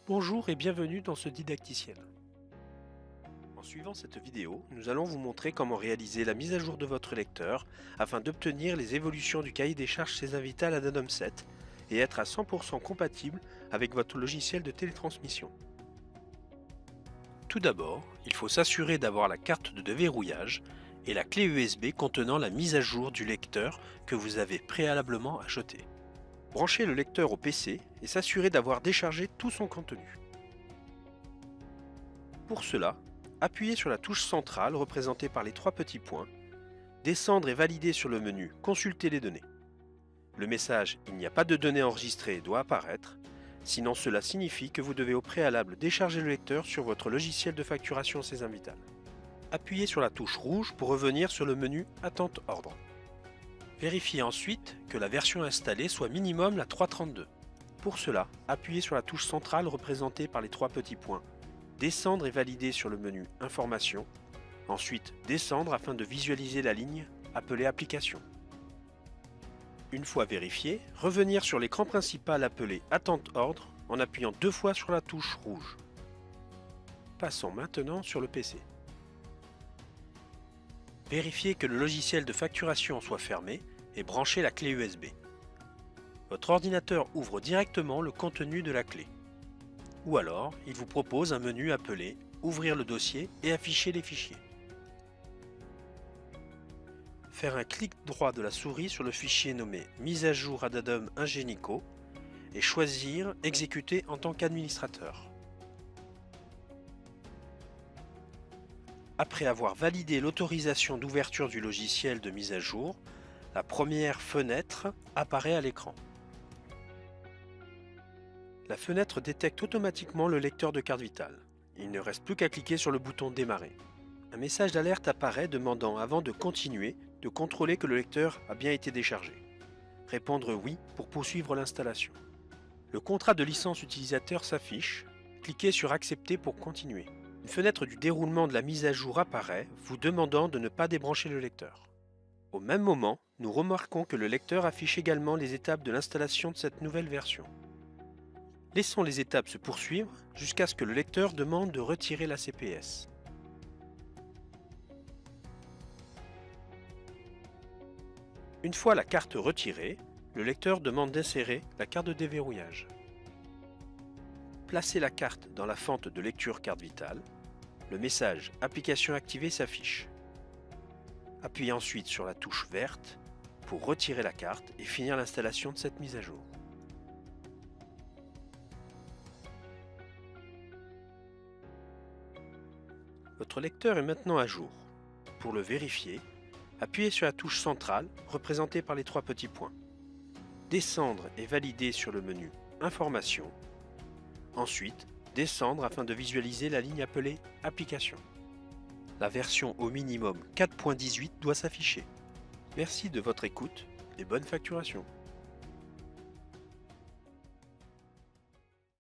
Bonjour et bienvenue dans ce didacticiel. En suivant cette vidéo, nous allons vous montrer comment réaliser la mise à jour de votre lecteur afin d'obtenir les évolutions du cahier des charges César Vital Addendum 7 et être à 100% compatible avec votre logiciel de télétransmission. Tout d'abord, il faut s'assurer d'avoir la carte de déverrouillage et la clé USB contenant la mise à jour du lecteur que vous avez préalablement acheté. Branchez le lecteur au PC et s'assurer d'avoir déchargé tout son contenu. Pour cela, appuyez sur la touche centrale représentée par les trois petits points, descendre et valider sur le menu Consulter les données. Le message « Il n'y a pas de données enregistrées » doit apparaître, sinon cela signifie que vous devez au préalable décharger le lecteur sur votre logiciel de facturation César Vital. Appuyez sur la touche rouge pour revenir sur le menu Attente ordre. Vérifiez ensuite que la version installée soit minimum la 3.32. Pour cela, appuyez sur la touche centrale représentée par les trois petits points, descendre et valider sur le menu Information, ensuite descendre afin de visualiser la ligne appelée Application. Une fois vérifié, revenir sur l'écran principal appelé Attente ordre en appuyant deux fois sur la touche rouge. Passons maintenant sur le PC. Vérifiez que le logiciel de facturation soit fermé et branchez la clé USB. Votre ordinateur ouvre directement le contenu de la clé. Ou alors, il vous propose un menu appelé « Ouvrir le dossier et afficher les fichiers ». Faire un clic droit de la souris sur le fichier nommé « Mise à jour Addendum Ingenico » et choisir « Exécuter en tant qu'administrateur ». Après avoir validé l'autorisation d'ouverture du logiciel de mise à jour, la première fenêtre apparaît à l'écran. La fenêtre détecte automatiquement le lecteur de carte vitale. Il ne reste plus qu'à cliquer sur le bouton Démarrer. Un message d'alerte apparaît demandant, avant de continuer, de contrôler que le lecteur a bien été déchargé. Répondre oui pour poursuivre l'installation. Le contrat de licence utilisateur s'affiche. Cliquez sur Accepter pour continuer. Une fenêtre du déroulement de la mise à jour apparaît, vous demandant de ne pas débrancher le lecteur. Au même moment, nous remarquons que le lecteur affiche également les étapes de l'installation de cette nouvelle version. Laissons les étapes se poursuivre jusqu'à ce que le lecteur demande de retirer la CPS. Une fois la carte retirée, le lecteur demande d'insérer la carte de déverrouillage. Placez la carte dans la fente de lecture carte vitale. Le message « Application activée » s'affiche. Appuyez ensuite sur la touche verte pour retirer la carte et finir l'installation de cette mise à jour. Votre lecteur est maintenant à jour. Pour le vérifier, appuyez sur la touche centrale représentée par les trois petits points. Descendre et valider sur le menu Information. Ensuite, descendre afin de visualiser la ligne appelée Application. La version au minimum 4.18 doit s'afficher. Merci de votre écoute et bonne facturation.